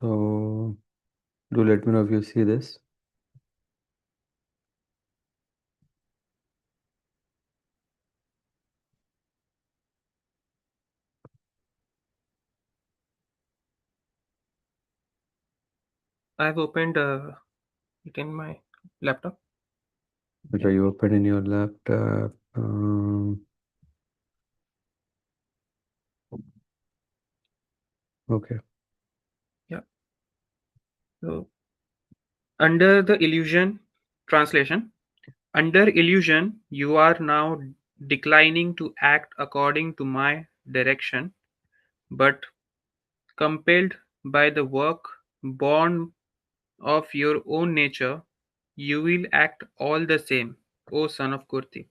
So do let me know if you see this. I've opened it in my laptop. Which are you open in your laptop? Okay. Yeah. So under the illusion translation, under illusion, you are now declining to act according to my direction, but compelled by the work born of your own nature, you will act all the same, O son of Kunti.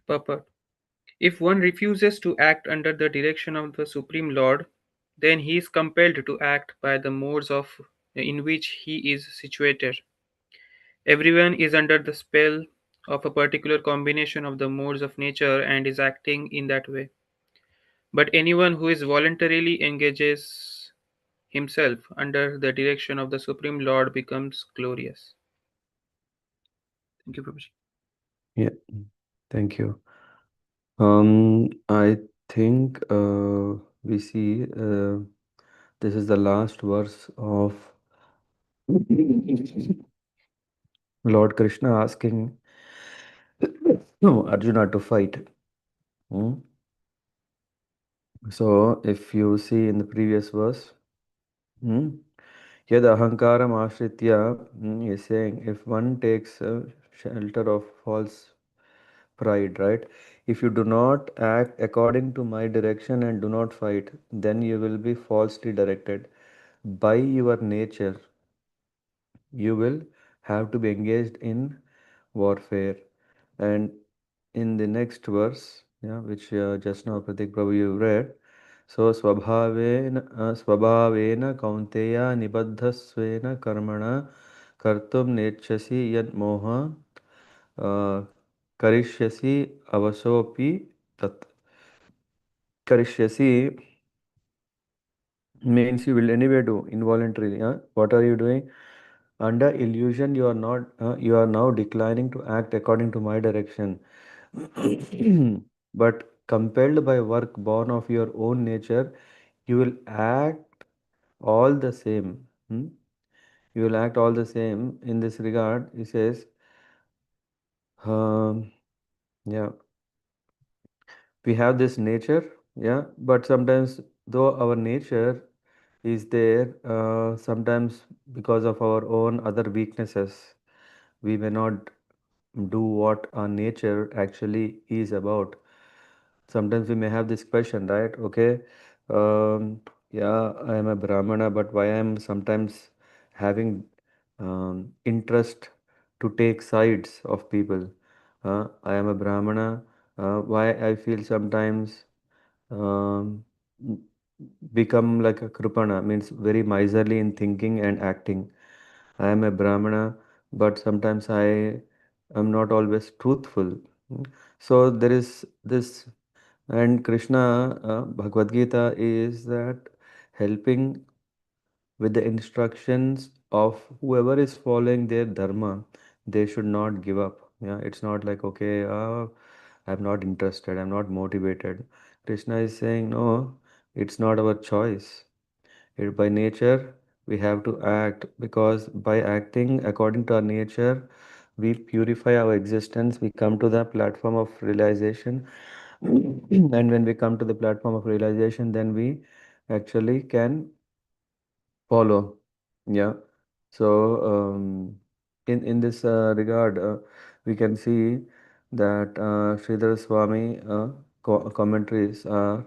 Purport. If one refuses to act under the direction of the Supreme Lord, then he is compelled to act by the modes of in which he is situated. Everyone is under the spell of a particular combination of the modes of nature and is acting in that way. But anyone who is voluntarily engages himself under the direction of the Supreme Lord becomes glorious. Thank you, Prabhuji. Yeah. Thank you. I think we see this is the last verse of Lord Krishna asking no, Arjuna to fight. Hmm? So if you see in the previous verse, hmm, Yad ahankaram ashritya, is saying if one takes shelter of false pride, right? If you do not act according to my direction and do not fight, then you will be falsely directed. By your nature, you will have to be engaged in warfare. And in the next verse, yeah, which just now Pratik Prabhu you read, so स्वभावेन कौन्तेय निबद्धस्वेन कर्मणा कर्तुं नेच्छसि यन्मोह करिष्यसि अवसोऽपि तत् करिष्यसि means you will anyway do involuntarily. What are you doing? Under illusion, you are not. You are now declining to act according to my direction, but compelled by work born of your own nature, you will act all the same. You will act all the same. In this regard, he says, um, yeah, we have this nature, yeah, but sometimes though our nature is there, sometimes because of our own other weaknesses, we may not do what our nature actually is about. Sometimes we may have this question, right? Okay, yeah, I am a Brahmana, but why I am sometimes having interest to take sides of people? I am a Brahmana. Why I feel sometimes um, become like a Kripana, means very miserly in thinking and acting. I am a Brahmana, but sometimes I am not always truthful. So there is this, and Krishna, Bhagavad Gita is that helping with the instructions of whoever is following their dharma, they should not give up. Yeah, it's not like, okay, I'm not interested, I'm not motivated. Krishna is saying, no, it's not our choice. By nature, we have to act because by acting according to our nature, we purify our existence. We come to the platform of realization. And when we come to the platform of realization, then we actually can follow. Yeah. So, in this regard, we can see that Sridhar Swami commentaries are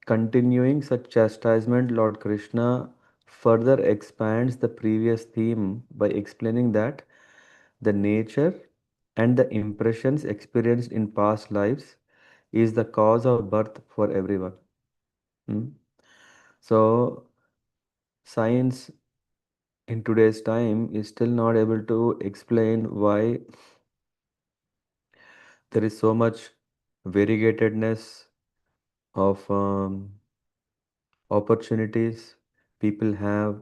continuing such chastisement. Lord Krishna further expands the previous theme by explaining that the nature and the impressions experienced in past lives is the cause of birth for everyone. Hmm. So, science in today's time is still not able to explain why there is so much variegatedness of opportunities people have,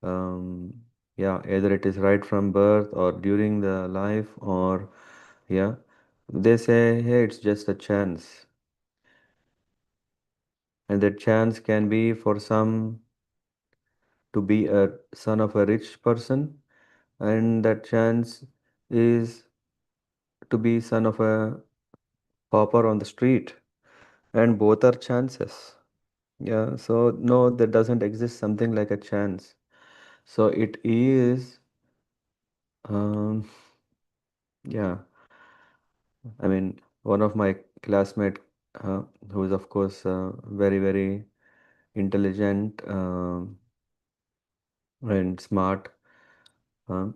um, yeah, either it is right from birth or during the life, or yeah, they say, hey, it's just a chance. And that chance can be for some to be a son of a rich person, and that chance is to be son of a pauper on the street, and both are chances. Yeah, so no, there doesn't exist something like a chance. So it is, um, yeah, I mean, one of my classmate, who is of course very, very intelligent, and smart, uh,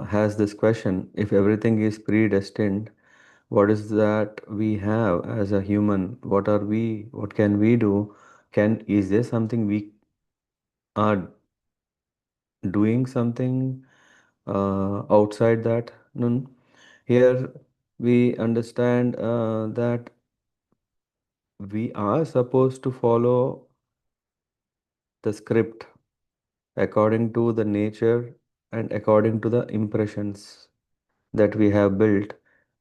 has this question: if everything is predestined, what is that we have as a human? What are we? What can we do? Is there something we are doing something outside that? No. Here we understand that we are supposed to follow the script according to the nature and according to the impressions that we have built.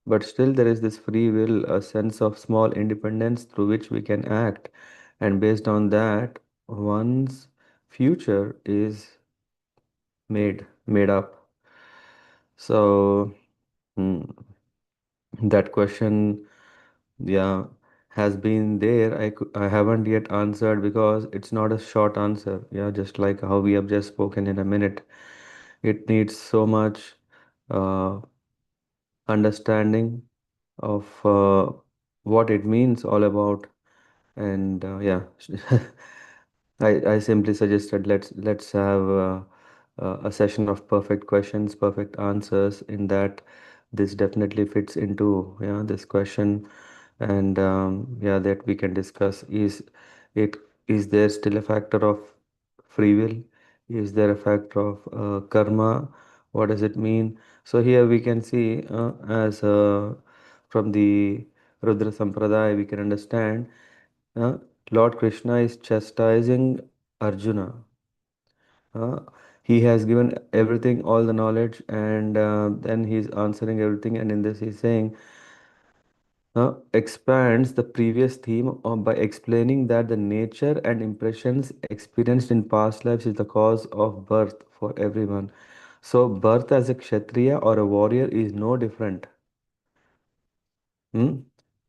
But still, there is this free will, a sense of small independence through which we can act, and based on that, one's future is made up. So, hmm, that question, yeah, has been there. I haven't yet answered because it's not a short answer. Yeah, just like how we have just spoken in a minute. It needs so much uh, understanding of what it means all about. And yeah, I simply suggested let's have a session of perfect questions, perfect answers. In that, this definitely fits into, yeah, this question, and yeah, that we can discuss. It is there still a factor of free will? Is there a factor of karma? What does it mean? So here we can see, as from the Rudra Sampradaya, we can understand uh, Lord Krishna is chastising Arjuna. Uh, he has given everything, all the knowledge, and then he's answering everything. And in this, he's saying, expands the previous theme by explaining that the nature and impressions experienced in past lives is the cause of birth for everyone. So, birth as a Kshatriya or a warrior is no different. Hmm?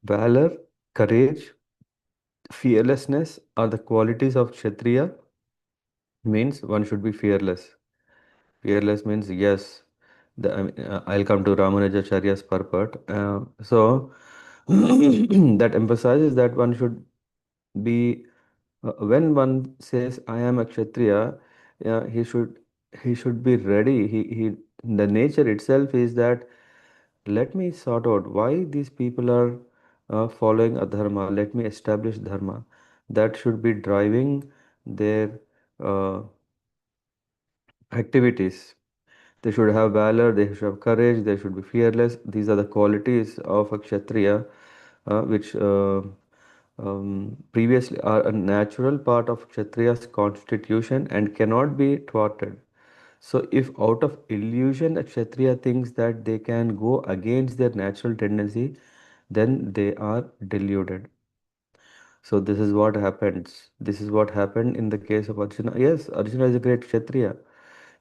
Valor, courage, fearlessness are the qualities of Kshatriya, means one should be fearless. Fearless means yes. I'll come to Ramanujacharya's purport. So that emphasizes that one should be, when one says I am a Kshatriya, yeah, he should be ready. He the nature itself is that let me sort out why these people are following a dharma. Let me establish dharma. That should be driving their uh, activities. They should have valor, they should have courage, they should be fearless. These are the qualities of a Kshatriya, which previously are a natural part of Kshatriya's constitution and cannot be thwarted. So, if out of illusion a Kshatriya thinks that they can go against their natural tendency, then they are deluded. So, this is what happens. This is what happened in the case of Arjuna. Yes, Arjuna is a great Kshatriya.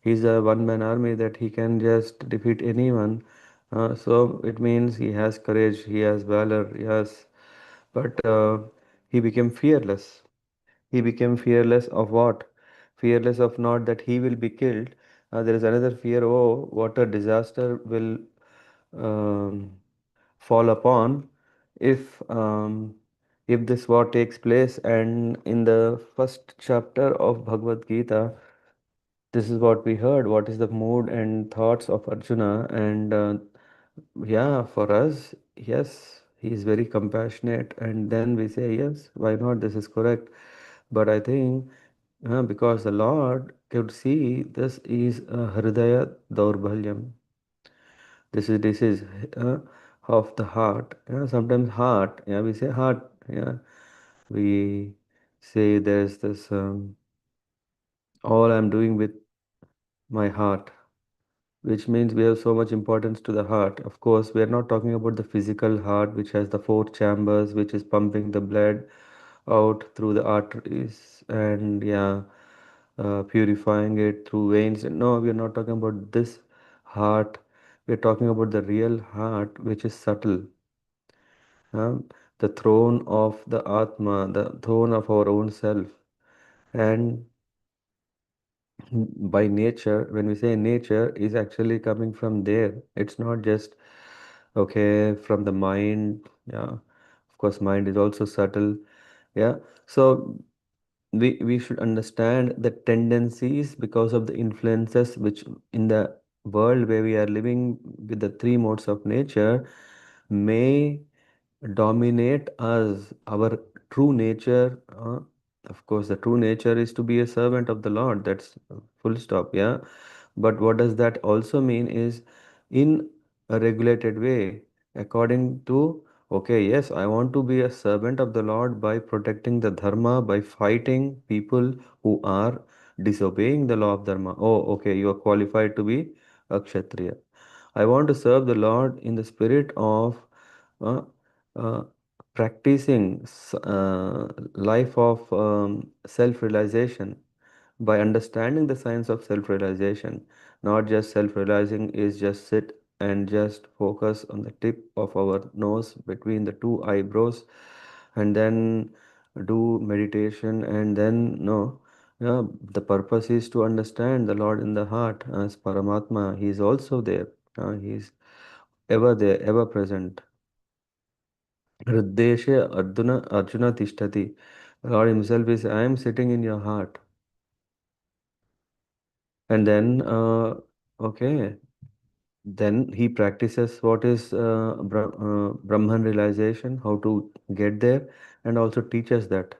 He's a one-man army that he can just defeat anyone. So it means he has courage, he has valor, yes. But he became fearless. He became fearless of what? Fearless of not that he will be killed. There is another fear. Oh, what a disaster will um, fall upon if this war takes place. And in the first chapter of Bhagavad Gita, this is what we heard. What is the mood and thoughts of Arjuna? And yeah, for us, yes, he is very compassionate. And then we say, yes, why not? This is correct. But I think because the Lord could see this is a Hridaya Daurbhalyam. This is uh, of the heart. Sometimes heart. Yeah, we say heart. Yeah, we say there's this all I'm doing with my heart, which means we have so much importance to the heart. Of course, we are not talking about the physical heart, which has the four chambers, which is pumping the blood out through the arteries and yeah, purifying it through veins. No, we are not talking about this heart. We are talking about the real heart, which is subtle. uh, the throne of the Atma, the throne of our own self. And by nature, when we say nature, is actually coming from there. It's not just okay from the mind. Yeah, of course, mind is also subtle. Yeah, so we should understand the tendencies because of the influences which in the world where we are living with the three modes of nature may dominate us, our true nature. Of course, the true nature is to be a servant of the Lord. That's full stop. Yeah. But what does that also mean is in a regulated way, according to, okay, yes, I want to be a servant of the Lord by protecting the dharma, by fighting people who are disobeying the law of dharma. Oh, okay, you are qualified to be a kshatriya. I want to serve the Lord in the spirit of uh, uh, practicing life of self-realization by understanding the science of self-realization. Not just self-realizing is just sit and just focus on the tip of our nose between the two eyebrows and then do meditation and then no. Yeah, the purpose is to understand the Lord in the heart as Paramatma. He is also there. He is ever there, ever present. Hrideshe Arjuna Tishtati. Lord Himself is, I am sitting in your heart. And then, okay, then he practices what is Brahman realization, how to get there, and also teaches that.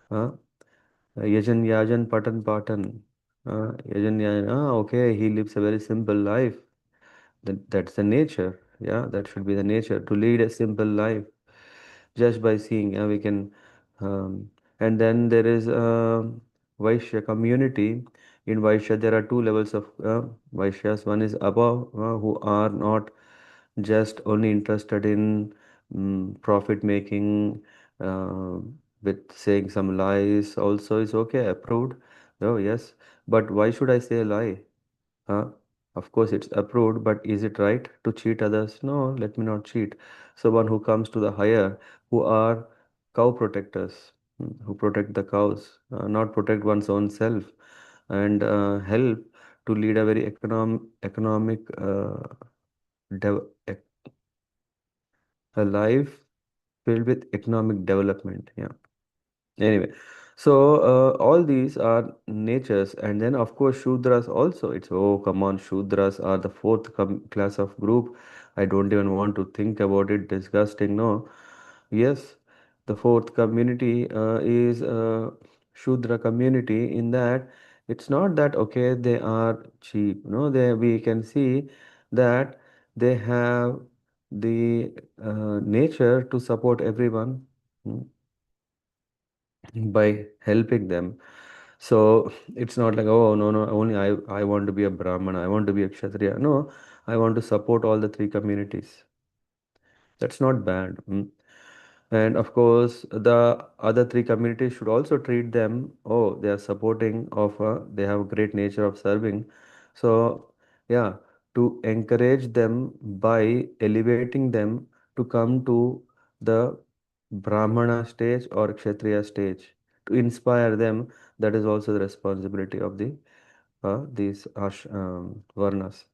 Uh, Yajan Yajan Patan Patan. Yajan Yajan, okay, he lives a very simple life. That's the nature. Yeah, that should be the nature to lead a simple life. Just by seeing we can and then there is Vaishya community. In Vaishya there are two levels of Vaishyas. One is above who are not just only interested in profit making uh, with saying some lies also is okay, approved. Oh yes, but why should I say a lie? uh, of course, it's approved, but is it right to cheat others? No, let me not cheat. So one who comes to the higher, who are cow protectors, who protect the cows, not protect one's own self, and help to lead a very economic dev- ec- a life filled with economic development. Yeah. Anyway, so all these are natures, and then of course Shudras also. It's oh come on, Shudras are the fourth class of group. I don't even want to think about it. Disgusting. No, yes, the fourth community is Shudra community. In that, it's not that okay they are cheap. No, they we can see that they have the nature to support everyone. Hmm, by helping them. So it's not like, oh, no, no, only I want to be a Brahmana, I want to be a Kshatriya. No, I want to support all the three communities. That's not bad. And of course, the other three communities should also treat them, oh, they are supporting of, they have great nature of serving. So, yeah, to encourage them by elevating them to come to the Brahmana stage or Kshatriya stage, to inspire them, that is also the responsibility of these Varnas.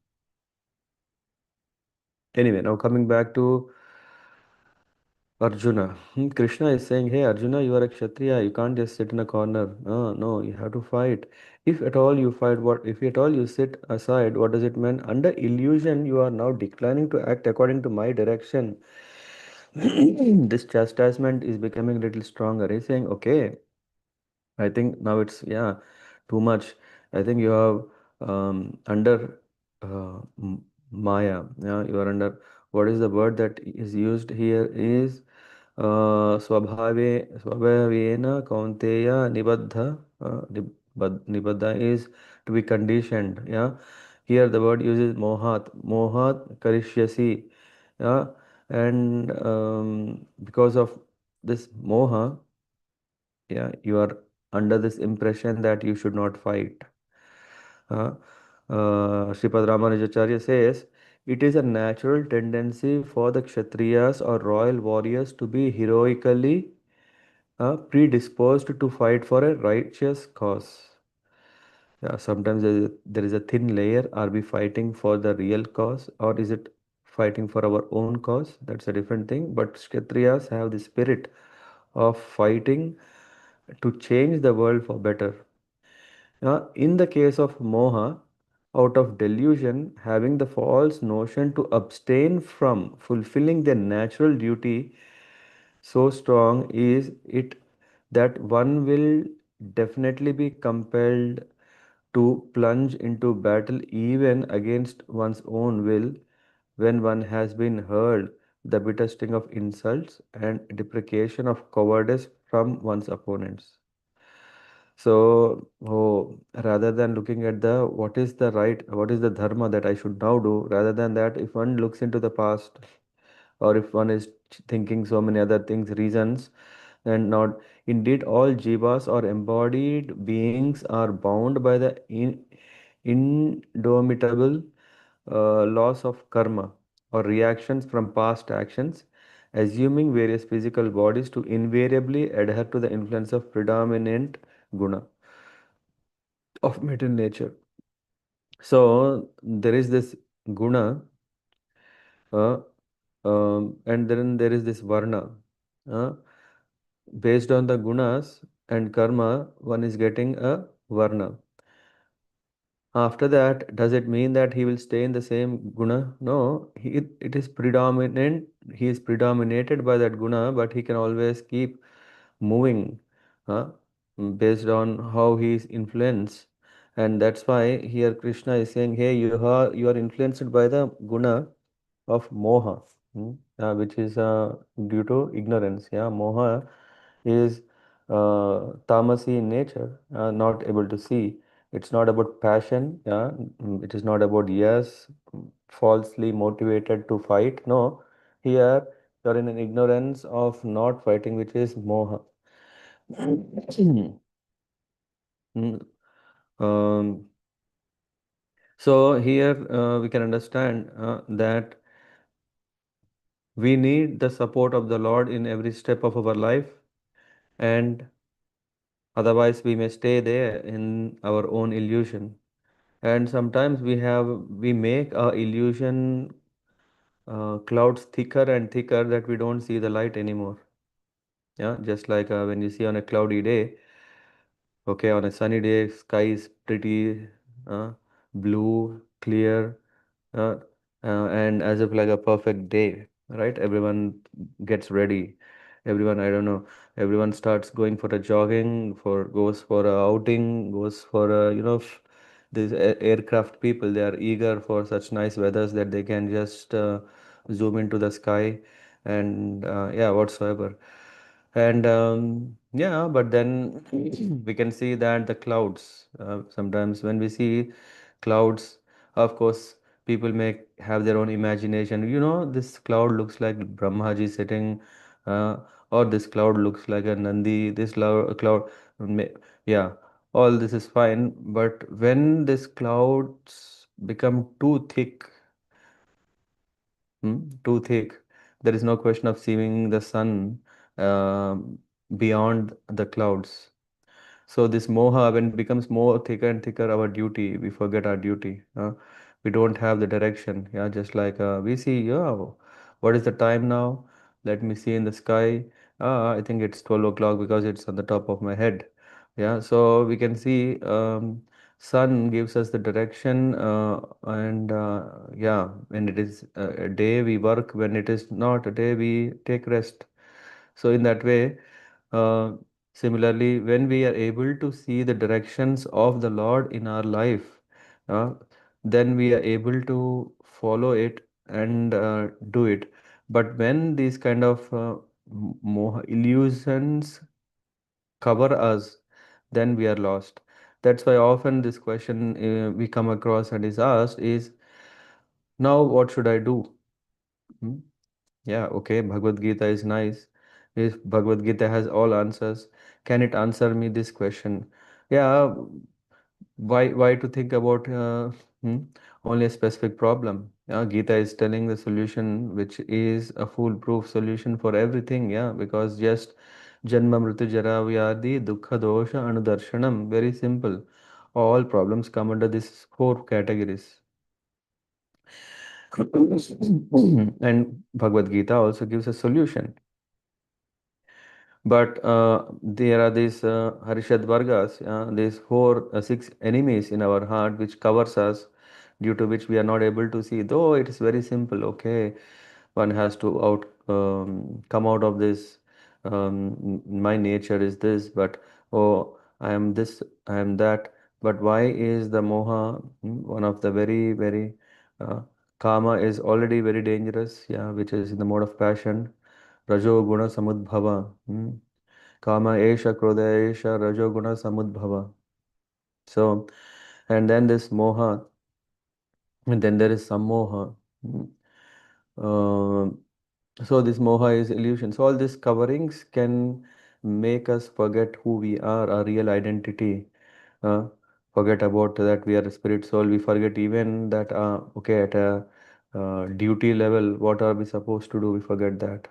Anyway, now coming back to Arjuna. Krishna is saying, hey, Arjuna, you are a Kshatriya. You can't just sit in a corner. No, no, you have to fight. If at all you fight, if at all you sit aside, what does it mean? Under illusion, you are now declining to act according to my direction. This chastisement is becoming a little stronger. He's saying, okay, I think now it's, yeah, too much. I think you have under Maya. Yeah, you are under, what is the word that is used here is Swabhavena Kaunteya Nibaddha. Nibaddha is to be conditioned. Yeah. Here the word uses mohat. Mohat karishyasi. Yeah. And because of this moha, yeah, you are under this impression that you should not fight. Uh, Sripad Ramanujacharya says, it is a natural tendency for the Kshatriyas or royal warriors to be heroically predisposed to fight for a righteous cause. Yeah, sometimes there is a thin layer. Are we fighting for the real cause or is it fighting for our own cause? That's a different thing. But Kshatriyas have the spirit of fighting to change the world for better. In the case of moha, out of delusion, having the false notion to abstain from fulfilling their natural duty, so strong is it that one will definitely be compelled to plunge into battle even against one's own will when one has been heard the bitter sting of insults and deprecation of cowardice from one's opponents. So, rather than looking at the what is the right, what is the dharma that I should now do, rather than that, if one looks into the past or if one is thinking so many other things, reasons, and not indeed all jivas or embodied beings are bound by the indomitable laws of karma or reactions from past actions, assuming various physical bodies to invariably adhere to the influence of predominant guna of material nature. So there is this guna, uh, and then there is this varna. Uh, Based on the gunas and karma, one is getting a varna. After that, does it mean that he will stay in the same guna? No, it is predominant. He is predominated by that guna, but he can always keep moving uh, based on how he is influenced. And that's why here Krishna is saying, hey, you are influenced by the guna of moha, which is due to ignorance. Yeah, moha is tamasi in nature, not able to see. It's not about passion. Yeah, it is not about yes, falsely motivated to fight. No, here you're in an ignorance of not fighting, which is moha. Mm, um, so here we can understand that we need the support of the Lord in every step of our life, and otherwise we may stay there in our own illusion. And sometimes we make our illusion clouds thicker and thicker that we don't see the light anymore. Yeah, just like when you see on a cloudy day, okay, on a sunny day, sky is pretty uh, blue, clear, uh, and as if like a perfect day, right? Everyone gets ready. Everyone, I don't know, everyone starts going for a jogging, goes for a outing, goes for a, these aircraft people, they are eager for such nice weathers that they can just zoom into the sky and yeah, whatsoever. And yeah, but then we can see that the clouds, sometimes when we see clouds, of course, people may have their own imagination. This cloud looks like Brahmaji sitting, uh, or this cloud looks like a Nandi, cloud, may, yeah, all this is fine. But when these clouds become too thick, too thick, there is no question of seeing the sun beyond the clouds. So this moha, when it becomes more thicker and thicker, our duty, we forget our duty. We don't have the direction. Yeah, just like we see, yeah, what is the time now? Let me see in the sky. I think it's 12 o'clock because it's on the top of my head. Yeah, so we can see sun gives us the direction, and yeah, when it is a day we work, when it is not a day we take rest. So in that way. Similarly, when we are able to see the directions of the Lord in our life, uh, then we are able to follow it and do it. But when these kind of moha illusions cover us, then we are lost. That's why often this question we come across and is asked is, now what should I do? Hmm? Yeah, okay, Bhagavad Gita is nice. If Bhagavad Gita has all answers, can it answer me this question? Yeah, why to think about only a specific problem? Yeah, Gita is telling the solution, which is a foolproof solution for everything. Yeah, because just Janma Mritu Jara Vyadi Dukkha Dosha Anudarshanam, very simple. All problems come under these four categories. And Bhagavad Gita also gives a solution. But there are these Harishad Vargas, these four, six enemies in our heart which covers us, due to which we are not able to see. Though it is very simple, okay, one has to come out of this. My nature is this, but oh, I am this, I am that. But why is the moha one of the very uh, karma is already very dangerous, yeah, which is in the mode of passion. Rajo guna samudbhava. Kama esha, krodha esha, rajoguna samudbhava. So, and then this moha, and then there is sammoha. Mm. Uh, so this moha is illusion. So all these coverings can make us forget who we are, our real identity. Uh, Forget about that we are a spirit soul. We forget even that, okay, at a duty level, what are we supposed to do? We forget that.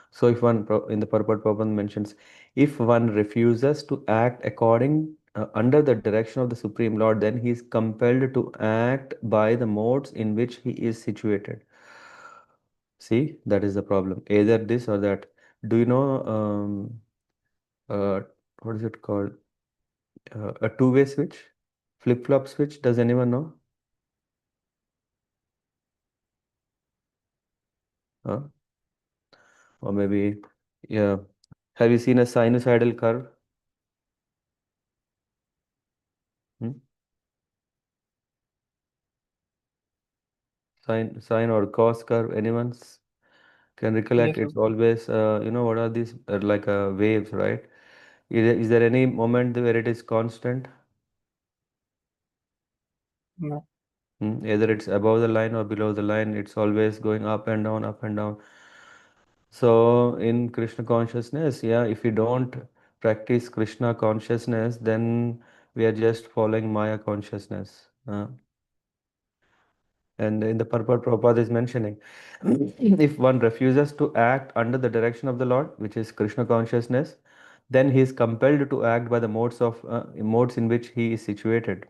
So if in the purport Prabhupada mentions, if one refuses to act according under the direction of the Supreme Lord, then he is compelled to act by the modes in which he is situated. See, that is the problem. Either this or that. Do you know uh, what is it called? A two-way switch? Flip-flop switch? Does anyone know? Huh? Or maybe, yeah. Have you seen a sinusoidal curve? Hmm? Sine or cos curve? Anyone's can recollect? Yes, sir. It's always, what are these? Like waves, right? Is there any moment where it is constant? No. Either it's above the line or below the line. It's always going up and down, up and down. So in Krishna consciousness, yeah, if we don't practice Krishna consciousness, then we are just following Maya consciousness. And in the purport Prabhupada is mentioning, if one refuses to act under the direction of the Lord, which is Krishna consciousness, then he is compelled to act by the modes in which he is situated.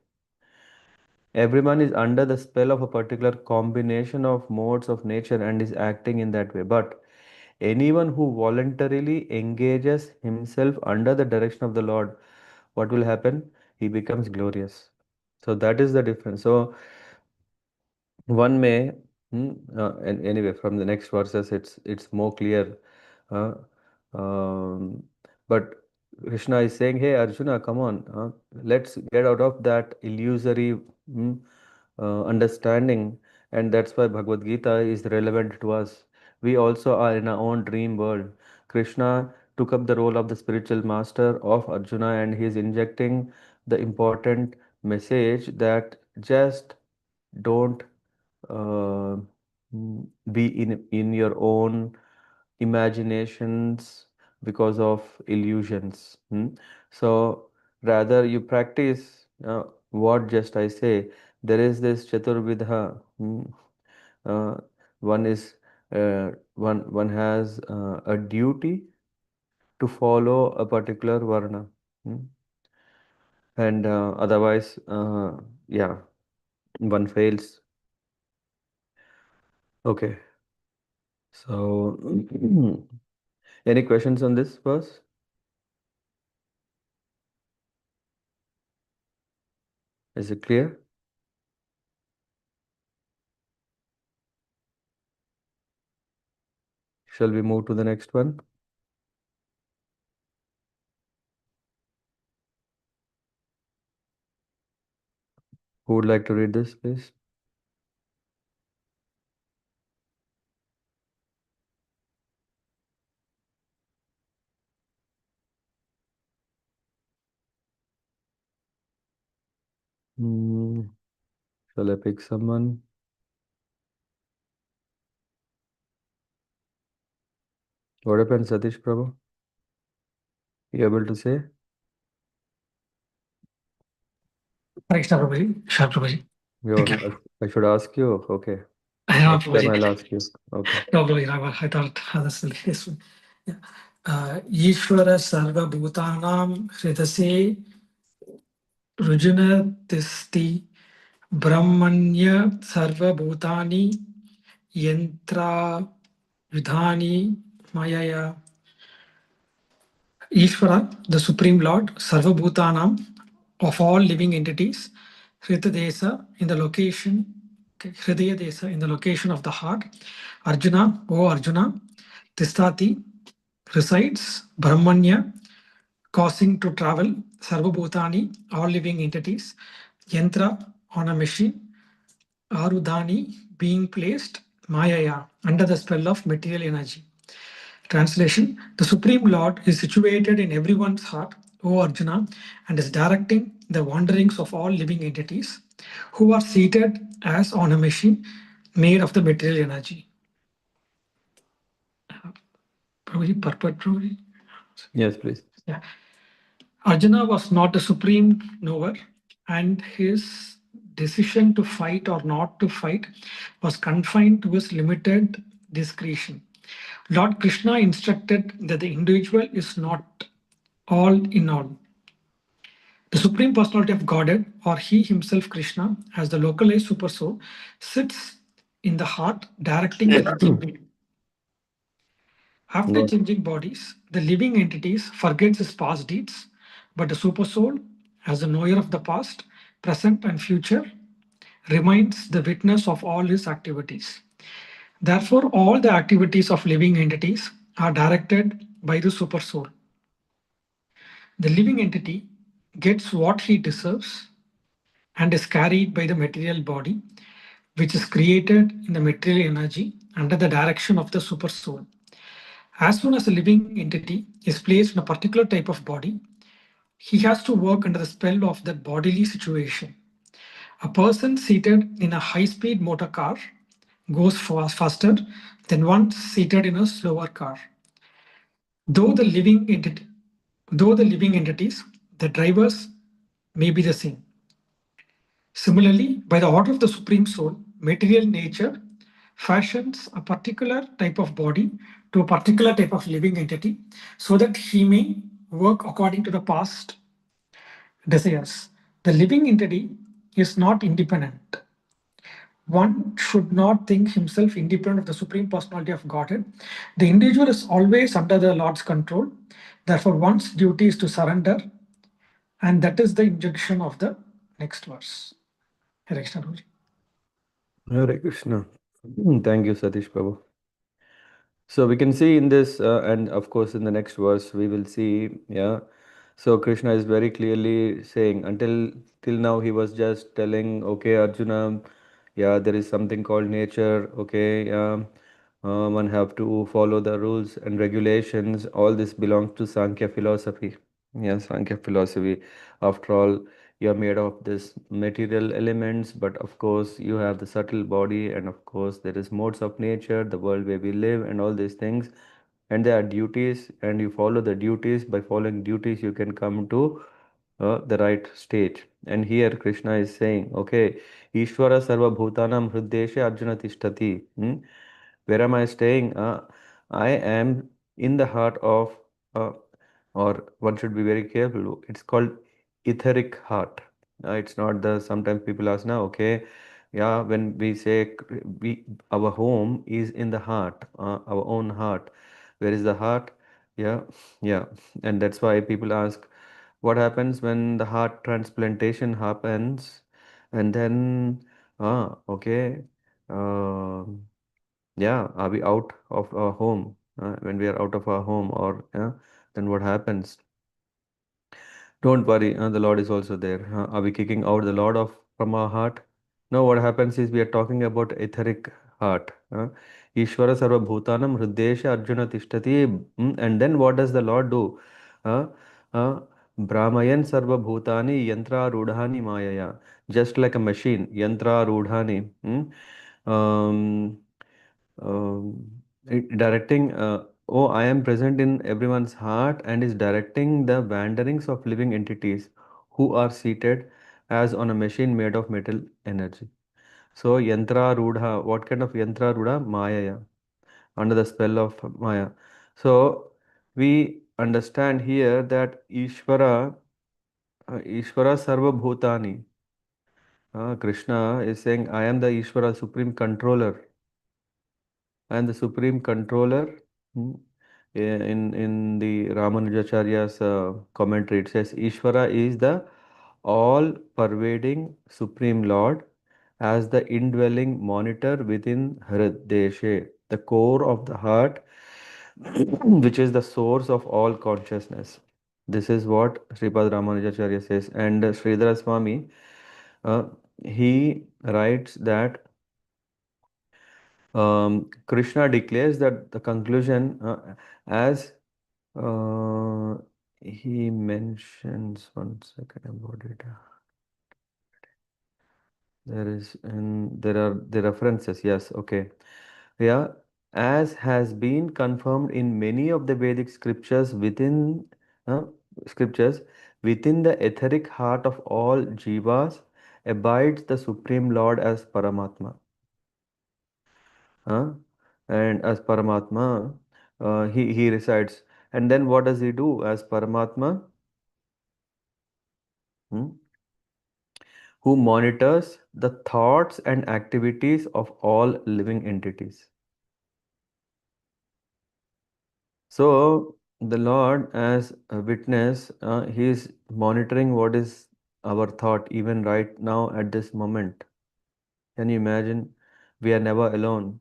Everyone is under the spell of a particular combination of modes of nature and is acting in that way. But anyone who voluntarily engages himself under the direction of the Lord, what will happen? He becomes glorious. So that is the difference. So one may, and anyway, from the next verses, it's more clear. Uh, um, but Krishna is saying, "Hey Arjuna, come on, let's get out of that illusory understanding," and that's why Bhagavad Gita is relevant to us. We also are in our own dream world. Krishna took up the role of the spiritual master of Arjuna, and he is injecting the important message that just don't uh, be in your own imaginations because of illusions. So rather you practice what just I say. There is this Chaturvidha. Uh, one is one has a duty to follow a particular varna, hmm, and otherwise, yeah, one fails. Okay, so any questions on this verse? Is it clear? Shall we move to the next one? Who would like to read this, please? Hmm. Shall I pick someone? What happened, Satish Prabhu? You able to say? Krishna Prabhuji, Shah Prabhuji. You Thank you. want, I should ask you? Okay. No, Next time Prabhuji. I'll ask you. Okay. No, Prabhuji, I thought that's the case. Yeah. Ishvara Sarva Bhutanam Hridase Rujuna Tisti Brahmanya Sarva Bhutani Yantra Vidhani Mayaya. Ishvara, the Supreme Lord, Sarva Bhutanam, of all living entities, Hritadesa in the location, Hridaya Desa in the location of the heart, Arjuna, O Arjuna, Tistati resides, Brahmanya, causing to travel, Sarvabhutani, all living entities, Yantra, on a machine, Arudhani, being placed, Mayaya, under the spell of material energy. Translation: the Supreme Lord is situated in everyone's heart, O Arjuna, and is directing the wanderings of all living entities who are seated as on a machine made of the material energy. Prabhuji, purport, Prabhuji. Yes, please. Yeah. Arjuna was not a supreme knower, and his decision to fight or not to fight was confined to his limited discretion. Lord Krishna instructed that the individual is not all in all. The Supreme Personality of Godhead, or He Himself Krishna, as the localized Super Soul, sits in the heart, directing the living being. After Go. changing bodies, the living entities forgets his past deeds, but the Super Soul, as the knower of the past, present, and future, remains the witness of all his activities. Therefore, all the activities of living entities are directed by the Super Soul. The living entity gets what he deserves and is carried by the material body, which is created in the material energy under the direction of the super soul. As soon as a living entity is placed in a particular type of body, he has to work under the spell of that bodily situation. A person seated in a high speed motor car goes faster than one seated in a slower car. Though the living entity, though the living entities, the drivers may be the same. Similarly, by the order of the Supreme Soul, material nature fashions a particular type of body to a particular type of living entity so that he may work according to the past desires. The living entity is not independent. One should not think himself independent of the Supreme Personality of Godhead. The individual is always under the Lord's control. Therefore, one's duty is to surrender, and that is the injunction of the next verse. Hare Krishna, Guruji. Hare Krishna. Thank you, Satish Prabhu. So we can see in this, and of course in the next verse we will see, yeah. So Krishna is very clearly saying, until till now he was just telling, okay, Arjuna, yeah, there is something called nature, okay, yeah, one have to follow the rules and regulations. All this belongs to Sankhya philosophy. Yeah, Sankhya philosophy. After all, you are made of this material elements, but of course you have the subtle body, and of course there is modes of nature, the world where we live, and all these things, and there are duties, and you follow the duties. By following duties you can come to the right stage. And here Krishna is saying, okay, Ishvara Sarva Bhutanam Hriddeshe Arjuna Tishtati. Where am I staying? I am in the heart of, or one should be very careful. It's called etheric heart. It's not the, sometimes people ask now, okay, yeah, when we say our home is in the heart, our own heart. Where is the heart? Yeah, yeah. And that's why people ask, what happens when the heart transplantation happens? And then, okay. Um yeah, are we out of our home? When we are out of our home, or yeah, then what happens? Don't worry, the Lord is also there. Are we kicking out the Lord of from our heart? No, what happens is we are talking about etheric heart. Ishvara Sarva Hridesha Arjuna Tishtati. And then what does the Lord do? Uh, uh, Brahmayan sarva bhutani yantra rudhani mayaya. Just like a machine, yantra rudhani. Um, Directing, oh, I am present in everyone's heart and is directing the wanderings of living entities who are seated as on a machine made of metal energy. So, yantra rudha, what kind of yantra rudha? Maya, under the spell of Maya. So, we understand here that Ishvara Sarva Bhutani. Krishna is saying, I am the Ishvara, supreme controller. And the supreme controller, hmm, in the Ramanujacharya's commentary, it says Ishvara is the all pervading supreme lord as the indwelling monitor within Hrideshe, the core of the heart, which is the source of all consciousness. This is what Sripad Ramanujacharya says. And Sridhara Swami, uh, he writes that Krishna declares that the conclusion, as uh, he mentions, one second about it. There is, and there are the references. Yes, okay, yeah. As has been confirmed in many of the Vedic uh, scriptures, within the etheric heart of all jivas abides the Supreme Lord as Paramatma. Huh? And as Paramatma, he resides. And then what does he do as Paramatma? Hmm? Who monitors the thoughts and activities of all living entities. So the Lord, as a witness, he is monitoring what is our thought even right now at this moment. Can you imagine? We are never alone.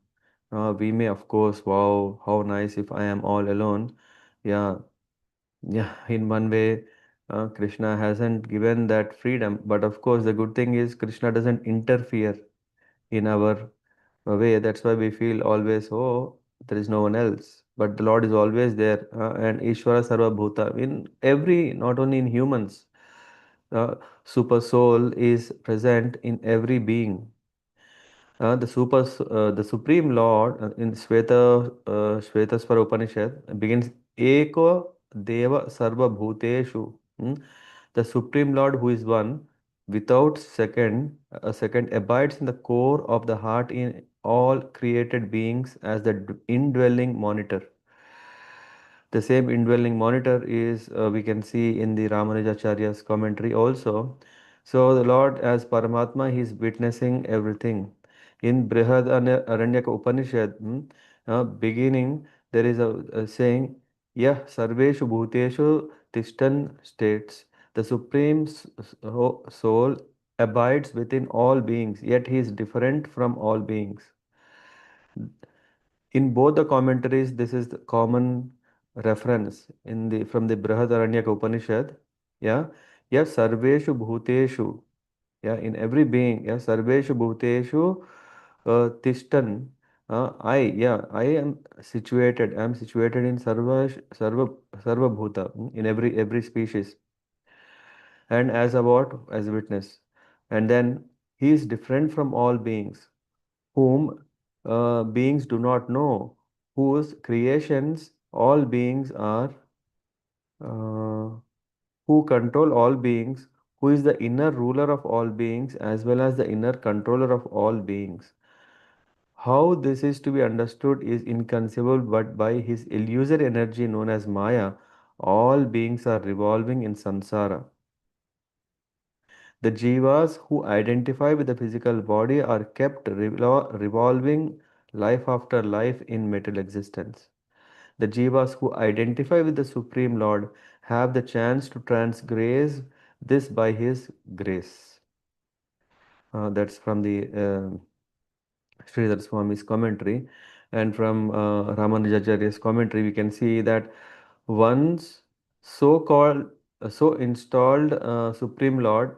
We may, of course, wow, how nice if I am all alone. Yeah, yeah, in one way, Krishna hasn't given that freedom. But of course, the good thing is Krishna doesn't interfere in our way. That's why we feel always, oh, there is no one else. But the Lord is always there. And Ishvara Sarva Bhuta, in every, not only in humans, uh, super soul is present in every being. The Supreme Lord in Shvetasvara Upanishad begins Eko Deva Sarva Bhuteshu. The Supreme Lord who is one, without a second abides in the core of the heart in all created beings as the indwelling monitor. The same indwelling monitor is we can see in the Ramanujacharya's commentary also. So the Lord as Paramatma, he is witnessing everything. In Aranyaka Upanishad, beginning, there is a saying, Yah Sarveshu Bhuteshu Tishtan states, the Supreme Soul abides within all beings, yet he is different from all beings. In both the commentaries, this is the common reference in the from the Brihadaranyaka Upanishad. Yeah, yeah, Sarveshu Bhuteshu. Yeah, in every being. Yeah, Sarveshu Bhuteshu Tishtan. I am situated. I am situated in Sarva Bhuta, in every species, and as a what? As a witness. And then he is different from all beings whom beings do not know, whose creations all beings are, uh, who control all beings, who is the inner ruler of all beings as well as the inner controller of all beings. How this is to be understood is inconceivable, but by his illusory energy known as Maya, all beings are revolving in samsara. The jivas who identify with the physical body are kept revolving life after life in material existence. The jivas who identify with the Supreme Lord have the chance to transgress this by His grace. That's from the Sridhar Swami's commentary. And from Ramanujacharya's commentary, we can see that once so-called, so installed Supreme Lord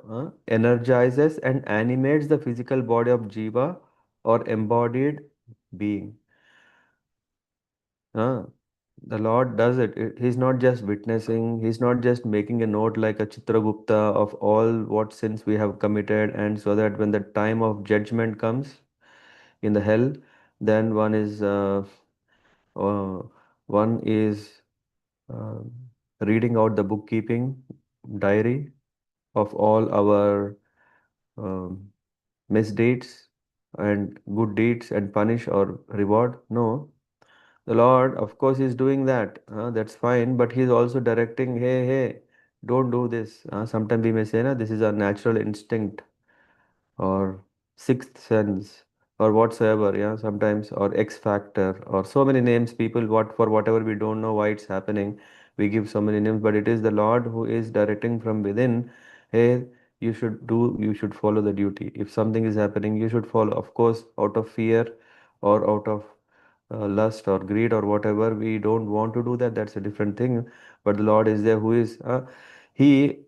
energizes and animates the physical body of Jiva or embodied being. Uh, The Lord does it. He's not just witnessing, He's not just making a note like a Chitragupta of all what sins we have committed, and so that when the time of judgment comes in the hell, then uh, one is uh, reading out the bookkeeping diary of all our um, misdeeds and good deeds and punish or reward. No, the Lord, of course, is doing that. That's fine, but He's also directing, hey, hey, don't do this. Sometimes we may say, na, this is our natural instinct or sixth sense or whatsoever. Yeah, sometimes or X factor or so many names. People, what for whatever we don't know why it's happening, we give so many names. But it is the Lord who is directing from within. Hey, you should follow the duty. If something is happening, you should follow. Of course, out of fear or out of lust or greed or whatever, we don't want to do that. That's a different thing. But the Lord is there, who is He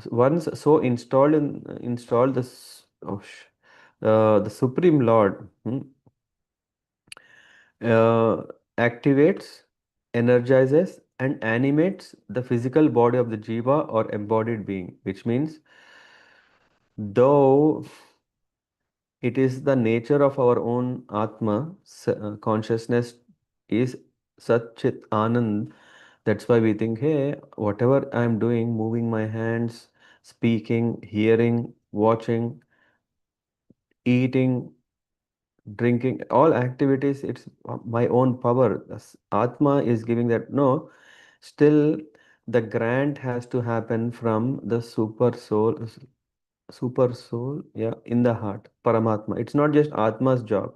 once so installed the Supreme Lord uh, activates, energizes, and animates the physical body of the jiva or embodied being, which means though it is the nature of our own Atma, consciousness is Satchit Anand. That's why we think, hey, whatever I'm doing, moving my hands, speaking, hearing, watching, eating, drinking, all activities, it's my own power. Atma is giving that. No, still the grant has to happen from the super soul, yeah, in the heart, Paramatma. It's not just Atma's job.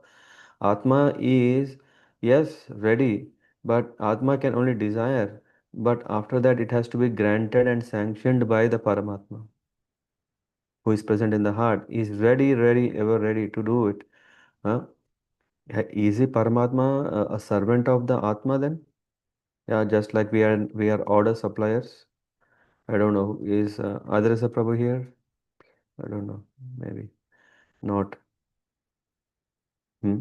Atma is, yes, ready, but Atma can only desire. But after that, it has to be granted and sanctioned by the Paramatma, who is present in the heart. Is ready, ready, ever ready to do it. Huh? Is he Paramatma a servant of the Atma then? Yeah, just like we are order suppliers. I don't know. Is Adrasa Prabhu here? I don't know. Maybe not. Hmm?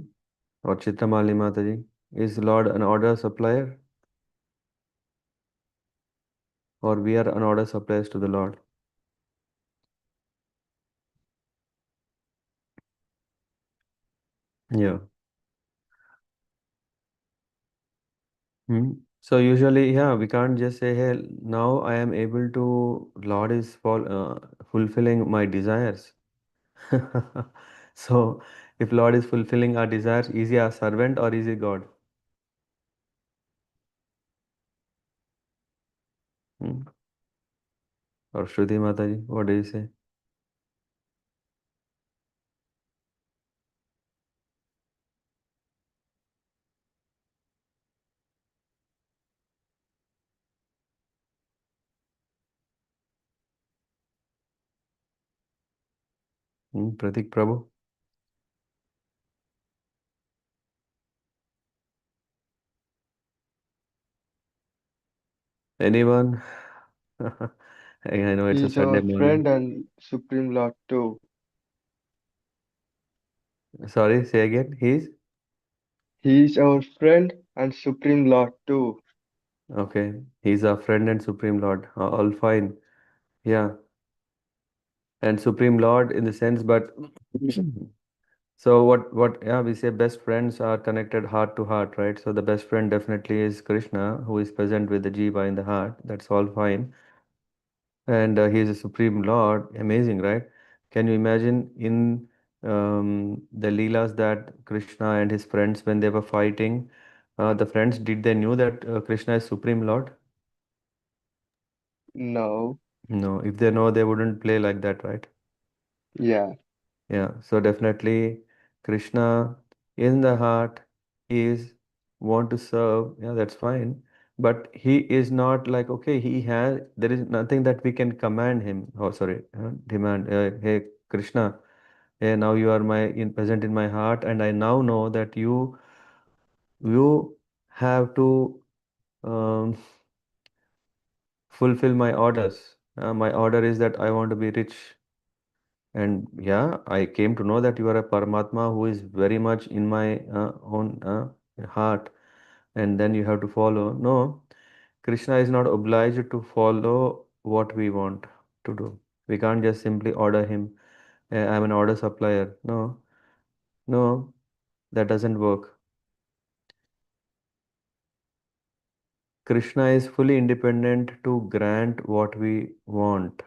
Or Chitramali Mataji? Is Lord an order supplier? Or we are an order suppliers to the Lord? Yeah. Hmm. So usually, yeah, we can't just say, hey, now I am able to, Lord is fulfilling my desires. So if Lord is fulfilling our desires, is he a servant or is he God? Hmm. Or Shruti Mataji, what do you say? Pratik Prabhu? Anyone? I know it's a He's Sunday our morning. friend and Supreme Lord too. Sorry, say again. He's He's our friend and Supreme Lord too. okay. He's our friend and Supreme Lord. All fine. Yeah. And Supreme Lord in the sense, but so yeah, we say best friends are connected heart to heart, right? So the best friend definitely is Krishna, who is present with the Jiva in the heart. That's all fine. And he is a Supreme Lord. Amazing, right? Can you imagine in the Leelas that Krishna and his friends, when they were fighting, the friends, did they knew that Krishna is Supreme Lord? No. No, if they know, they wouldn't play like that, right? Yeah. Yeah, so definitely Krishna in the heart is want to serve. Yeah, that's fine. But he is not like, okay, there is nothing that we can command him. Oh, sorry, demand. Hey, Krishna, hey, now you are present in my heart, and I now know that you have to um, fulfill my orders. My order is that I want to be rich. And yeah, I came to know that you are a Paramatma who is very much in my own heart. and then you have to follow. No, Krishna is not obliged to follow what we want to do. We can't just simply order him. I'm an order supplier. No, no, that doesn't work. Krishna is fully independent to grant what we want.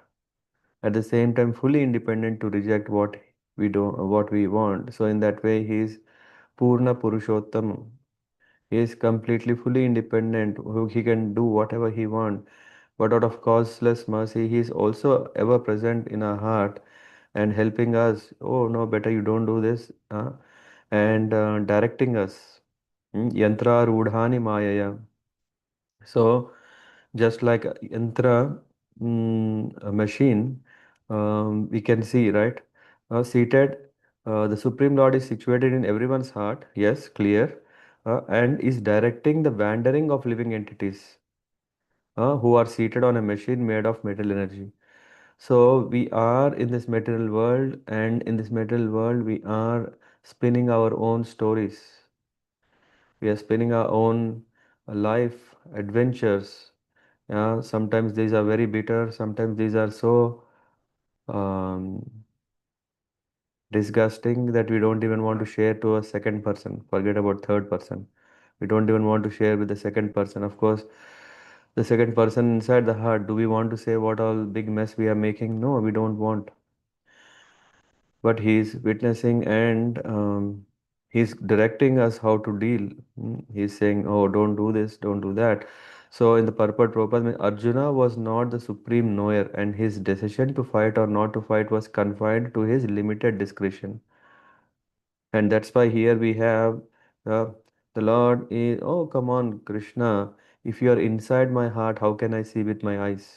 At the same time, fully independent to reject what we want. So in that way, he is Purna Purushottam. He is completely fully independent. He can do whatever he wants. But out of causeless mercy, he is also ever present in our heart and helping us. Oh no, better you don't do this, and directing us. Yantra Rudhani Mayaya. So just like a yantra, a machine, we can see, right? Seated, the Supreme Lord is situated in everyone's heart, yes, clear, and is directing the wandering of living entities who are seated on a machine made of metal energy. So we are in this material world, and in this material world, we are spinning our own stories. We are spinning our own life adventures. Yeah, sometimes these are very bitter, sometimes these are so um, disgusting that we don't even want to share to a second person. Forget about third person. We don't even want to share with the second person. Of course, the second person inside the heart, do we want to say what all big mess we are making? No, we don't want. But he's witnessing and he's directing us how to deal. He's saying, oh, don't do this, don't do that. So in the purport Prabhupada, Arjuna was not the supreme knower, and his decision to fight or not to fight was confined to his limited discretion. And that's why here we have uh, the Lord is, oh, come on, Krishna, if you are inside my heart, how can I see with my eyes?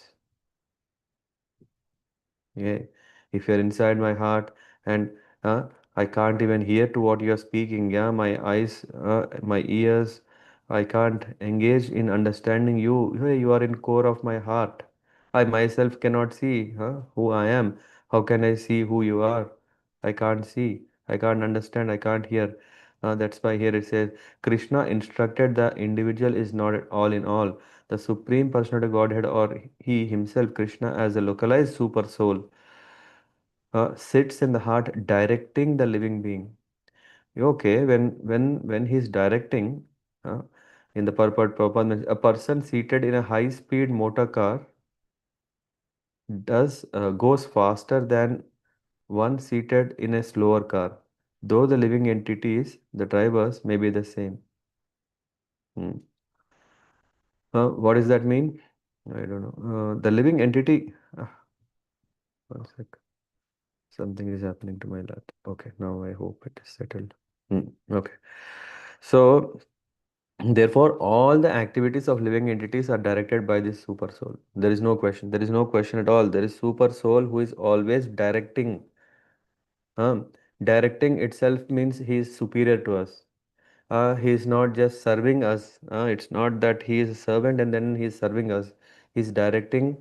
Yeah, if you're inside my heart and I can't even hear to what you're speaking. Yeah, my eyes, my ears, I can't engage in understanding you. Hey, you are in core of my heart. I myself cannot see who I am. How can I see who you are? I can't see. I can't understand. I can't hear. That's why here it says Krishna instructed the individual is not all in all. The Supreme Personality Godhead or He Himself, Krishna, as a localized super soul sits in the heart directing the living being. Okay, when he's directing uh, in the purport Prabhupada, a person seated in a high-speed motor car does goes faster than one seated in a slower car, though the living entities, the drivers, may be the same. Hmm. What does that mean? I don't know. The living entity. One sec. Something is happening to my laptop. Okay, now I hope it is settled. Okay. So, therefore, all the activities of living entities are directed by this super soul. There is no question. There is no question at all. There is super soul who is always directing. Directing itself means he is superior to us. He is not just serving us. It's not that he is a servant and then he is serving us. He is directing,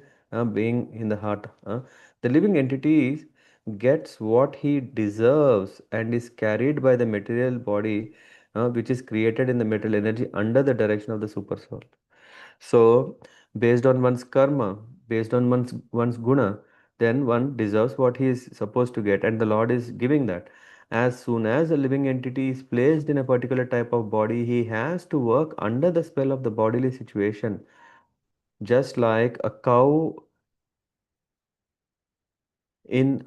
being in the heart. The living entity gets what he deserves and is carried by the material body, which is created in the material energy under the direction of the super soul. So, based on one's karma, based on one's guna, then one deserves what he is supposed to get, and the Lord is giving that. As soon as a living entity is placed in a particular type of body, he has to work under the spell of the bodily situation, just like a cow in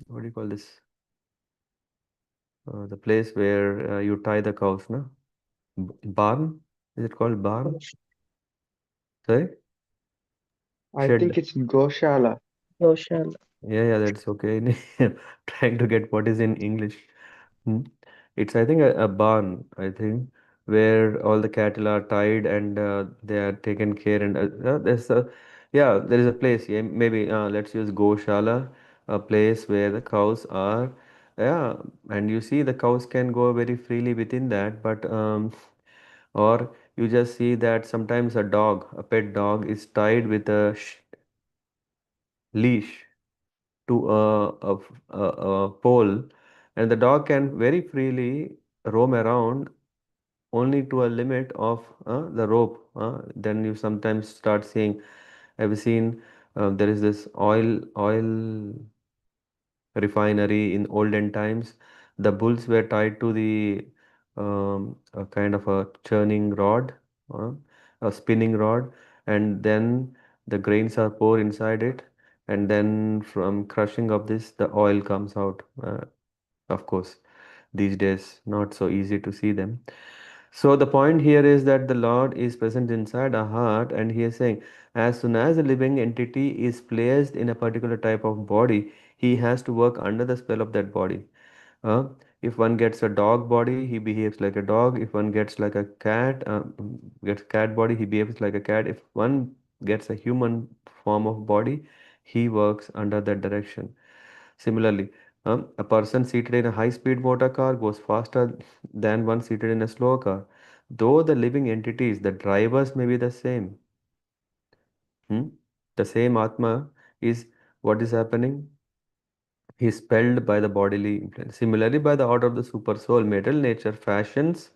what do you call this? The place where you tie the cows, no? Barn? Is it called barn? Sorry, I think shed. it's Goshala. Social. Yeah, that's okay. Trying to get what is in English. Hmm. It's, I think, a barn, I think, where all the cattle are tied and they are taken care. And yeah, there is a place. Yeah, maybe let's use Goshala, a place where the cows are. Yeah, and you see the cows can go very freely within that, but or you just see that sometimes a dog, a pet dog, is tied with a leash to a pole, and the dog can very freely roam around only to a limit of the rope. Then you sometimes start seeing, have you seen, there is this oil refinery in olden times. The bulls were tied to the a kind of a churning rod, uh, a spinning rod, and then the grains are poured inside it, and then from crushing of this, the oil comes out. Of course, these days not so easy to see them. So the point here is that the Lord is present inside our heart, and He is saying, as soon as a living entity is placed in a particular type of body, he has to work under the spell of that body. Uh, if one gets a dog body, he behaves like a dog. If one gets like a cat, gets cat body, he behaves like a cat. If one gets a human form of body, he works under that direction. Similarly, a person seated in a high-speed motor car goes faster than one seated in a slow car. Though the living entities, the drivers may be the same. Hmm? The same Atma is what is happening. He is spelled by the bodily influence. Similarly, by the order of the super soul, metal nature fashions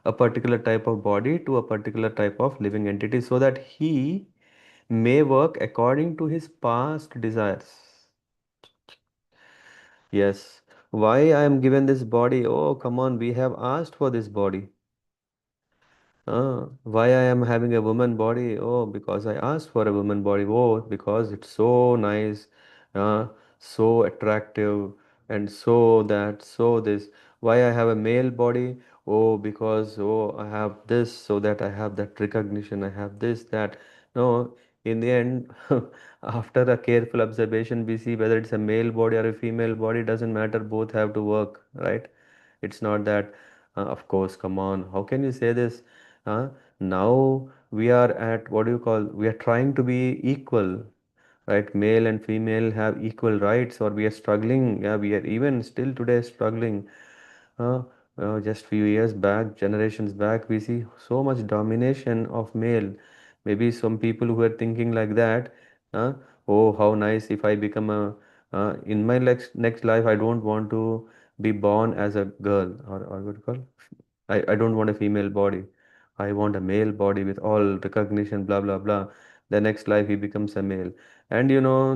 a particular type of body to a particular type of living entity so that he may work according to his past desires. Yes. Why I am given this body? Oh, come on, we have asked for this body. Why I am having a woman body? Oh, because I asked for a woman body. Oh, because it's so nice, uh, so attractive, and so that, so this. Why I have a male body? Oh, because I have this, so that I have that recognition. I have this, that. No, in the end, after a careful observation, we see whether it's a male body or a female body. Doesn't matter. Both have to work, right? It's not that, of course, come on, how can you say this? Now we are at what do you call? We are trying to be equal, right? Male and female have equal rights, or we are struggling. Yeah, we are even still today struggling. Uh, just few years back, generations back, we see so much domination of male. Maybe some people who are thinking like that, uh, oh, how nice if I become a, in my next life, I don't want to be born as a girl or what do you call? I don't want a female body. I want a male body with all recognition, blah, blah, blah. The next life he becomes a male. And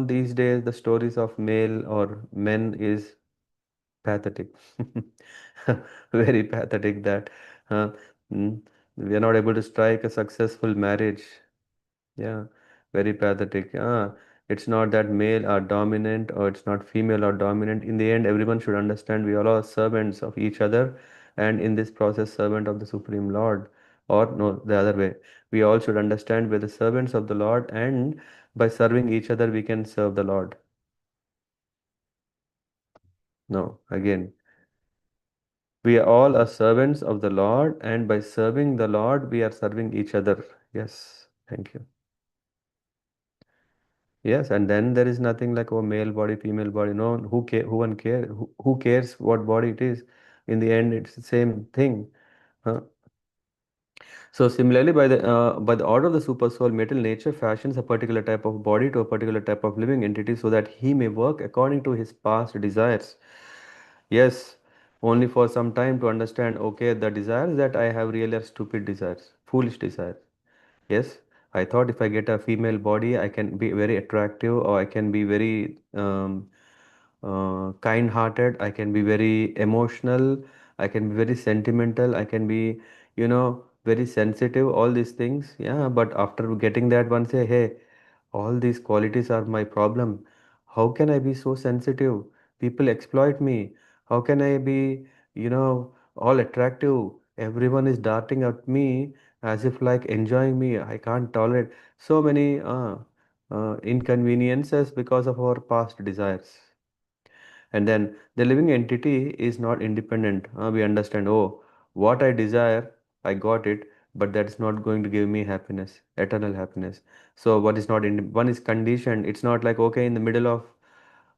these days the stories of male or men is pathetic. Very pathetic that uh, mm, we are not able to strike a successful marriage. Yeah, very pathetic. It's not that male are dominant or it's not female or dominant. In the end, everyone should understand we all are servants of each other, and in this process, servant of the Supreme Lord. Or no, the other way. We all should understand we're the servants of the Lord, and by serving each other, we can serve the Lord. No, again. We all are servants of the Lord, and by serving the Lord, we are serving each other. Yes, thank you. Yes, and then there is nothing like male body, female body. No, who one care? Who cares what body it is? In the end, it's the same thing. Huh? So similarly, by the order of the super soul, metal nature fashions a particular type of body to a particular type of living entity, so that he may work according to his past desires. Yes, only for some time to understand, okay, the desires that I have really are stupid desires, foolish desires. Yes, I thought if I get a female body, I can be very attractive, or I can be very kind-hearted, I can be very emotional, I can be very sentimental, I can be, very sensitive, all these things. Yeah, but after getting that, one say, hey, all these qualities are my problem. How can I be so sensitive? People exploit me. How can I be, all attractive? Everyone is darting at me as if like enjoying me. I can't tolerate so many inconveniences because of our past desires. And then the living entity is not independent. We understand, oh, what I desire, I got it, but that's not going to give me happiness, eternal happiness. So what is not in one is conditioned. It's not like okay, in the middle of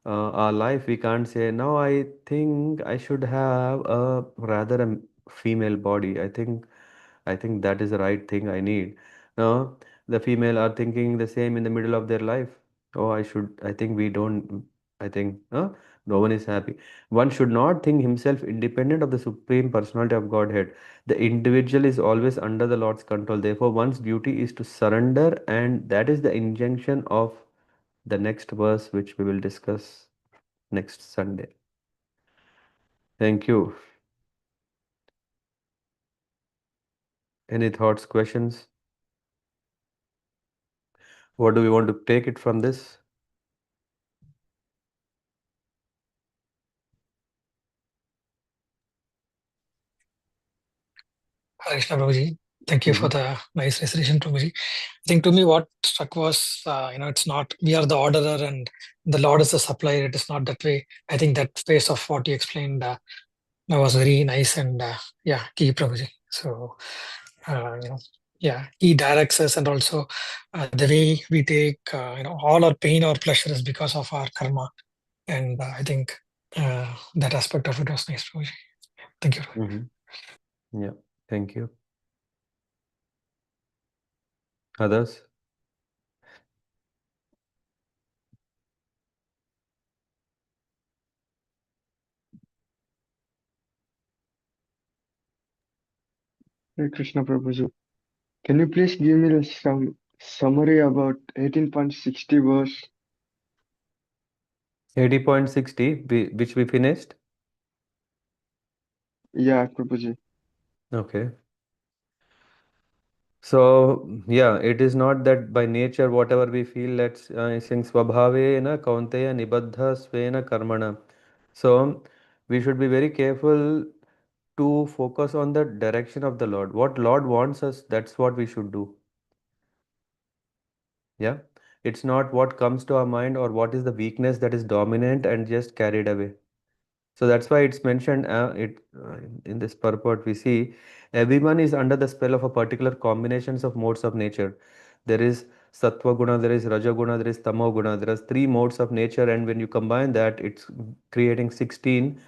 our life, we can't say, no, I think I should have a rather a female body. I think that is the right thing I need. No, the female are thinking the same in the middle of their life. Oh, I think we don't, I think, No one is happy. One should not think himself independent of the supreme personality of Godhead. The individual is always under the Lord's control. Therefore, one's duty is to surrender, and that is the injunction of the next verse, which we will discuss next Sunday. Thank you. Any thoughts, questions? What do we want to take it from this? Hare Krishna, Prabhuji. Thank you for Mm-hmm. the nice recitation, Prabhuji. I think to me what struck was, it's not we are the orderer and the Lord is the supplier. It is not that way. I think that phase of what you explained that was very nice and yeah, key, Prabhuji. So, yeah, he directs us, and also the way we take, all our pain or pleasure is because of our karma. And I think that aspect of it was nice, Prabhuji. Thank you. Mm-hmm. Yeah. Thank you. Others? Hey Krishna Prabhuji, can you please give me some summary about 18.60 verse? 80.60, which we finished. Yeah, Prabhuji. Okay. So, yeah, it is not that by nature, whatever we feel, let's sing swabhavena kaunteya nibaddha svena karmana. So, we should be very careful to focus on the direction of the Lord. What Lord wants us, that's what we should do. Yeah. It's not what comes to our mind or what is the weakness that is dominant and just carried away. So that's why it's mentioned in this purport we see everyone is under the spell of a particular combinations of modes of nature. There is sattva guna, there is raja guna, there is tamo guna. There are three modes of nature, and when you combine that, it's creating 16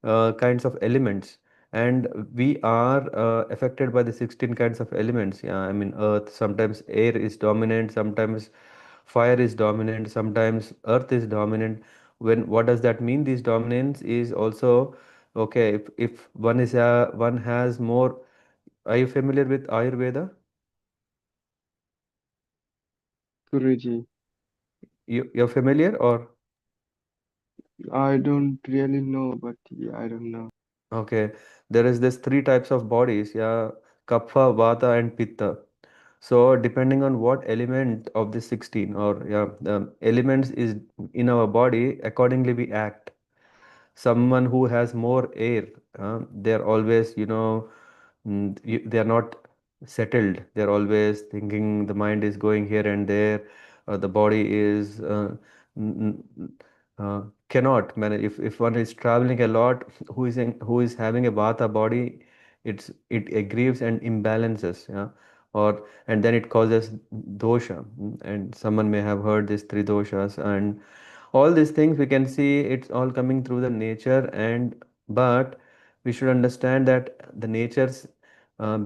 kinds of elements. And we are affected by the 16 kinds of elements. Yeah, I mean, earth, sometimes air is dominant, sometimes fire is dominant, sometimes earth is dominant. When what does that mean? This dominance is also okay. If one has more. Are you familiar with Ayurveda? Guruji, You're familiar or I don't really know, but yeah, I don't know. okay? There is this three types of bodies. Yeah, kapha, vata, and pitta. So depending on what element of the 16 or yeah, the elements is in our body, accordingly we act. Someone who has more air, they're always, they are not settled. They're always thinking the mind is going here and there. The body is n- n- cannot manage. If one is traveling a lot, who is having a vata body, it aggrieves and imbalances. Yeah, or and then it causes dosha. And someone may have heard these three doshas, and all these things we can see it's all coming through the nature. And but we should understand that the natures,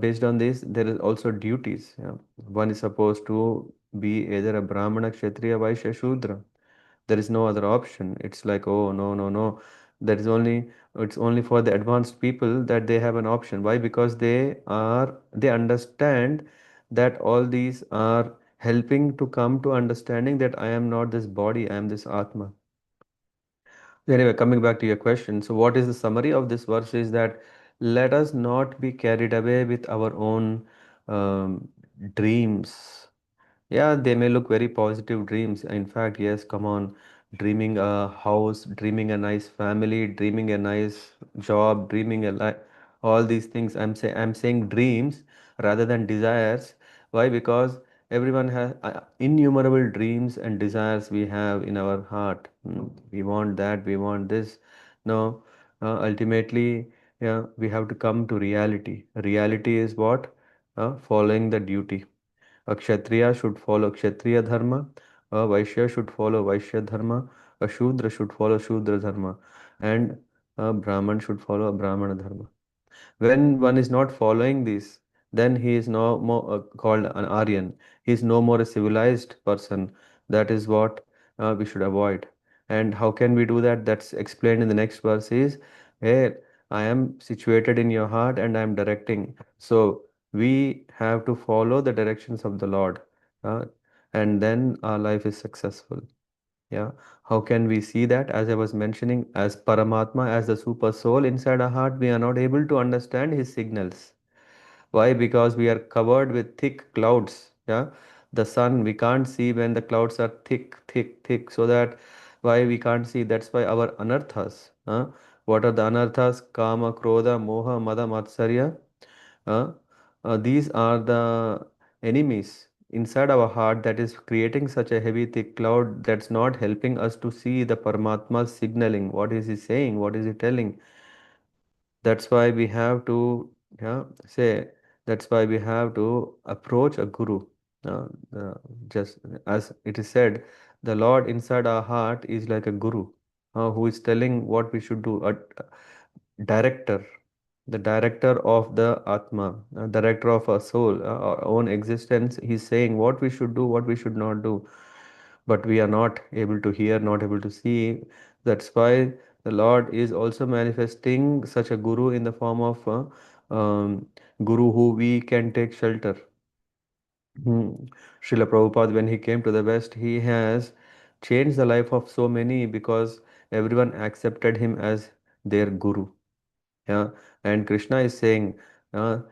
based on this, there is also duties. One is supposed to be either a brahmana, kshatriya, vaishya, shudra. There is no other option. It's like, oh, no, no, no, that is only it's only for the advanced people that they have an option. Why? Because they understand that all these are helping to come to understanding that I am not this body, I am this atma. Anyway, coming back to your question, so what is the summary of this verse is that let us not be carried away with our own um, dreams. Yeah, they may look very positive dreams. In fact, yes, come on, dreaming a house, dreaming a nice family, dreaming a nice job, dreaming a life, all these things. I'm saying dreams rather than desires. Why? Because everyone has innumerable dreams and desires we have in our heart. We want that, we want this. No, ultimately, yeah, we have to come to reality. Reality is what? Following the duty. A Kshatriya should follow Kshatriya Dharma, a Vaishya should follow Vaishya Dharma, a Shudra should follow Shudra Dharma, and a Brahman should follow a Brahmana Dharma. When one is not following this, then he is no more called an Aryan. He is no more a civilized person. That is what we should avoid. And how can we do that? That's explained in the next verse is, hey, I am situated in your heart and I am directing. So we have to follow the directions of the Lord, uh, and then our life is successful. Yeah. How can we see that? As I was mentioning, as Paramatma, as the super soul inside our heart, we are not able to understand his signals. Why? Because we are covered with thick clouds. Yeah. The sun, we can't see when the clouds are thick, thick, thick. So that why we can't see. That's why our anarthas. What are the anarthas? Kama, Krodha, Moha, Mada, Matsarya. Uh, these are the enemies inside our heart that is creating such a heavy thick cloud that's not helping us to see the Paramatma's signaling. What is he saying? What is he telling? That's why we have to, yeah, say, that's why we have to approach a guru. Uh, uh, just as it is said, the Lord inside our heart is like a guru who is telling what we should do, a director, the director of the Atma, a director of our soul, our own existence. He's saying what we should do, what we should not do, but we are not able to hear, not able to see. That's why the Lord is also manifesting such a guru in the form of guru who we can take shelter. Hmm. Srila Prabhupada, when he came to the West, he has changed the life of so many because everyone accepted him as their guru. Yeah, and Krishna is saying, so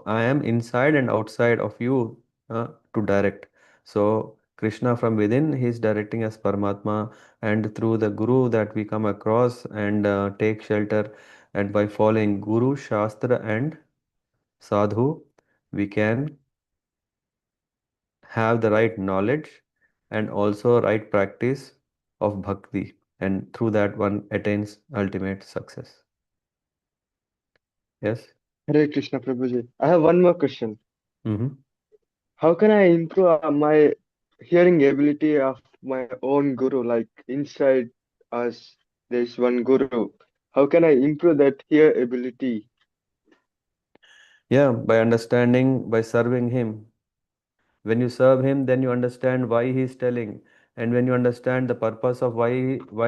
I am inside and outside of you to direct. So Krishna from within, he is directing us Paramatma, and through the Guru that we come across and take shelter, and by following Guru, Shastra, and Sadhu, we can have the right knowledge and also right practice of bhakti, and through that one attains ultimate success. Yes. Hare Krishna Prabhuji. I have one more question. Mm-hmm. How can I improve my hearing ability of my own guru? Like inside us, there's one guru. How can I improve that hear ability? Yeah, by understanding, by serving him. When you serve him, then you understand why he is telling. And when you understand the purpose of why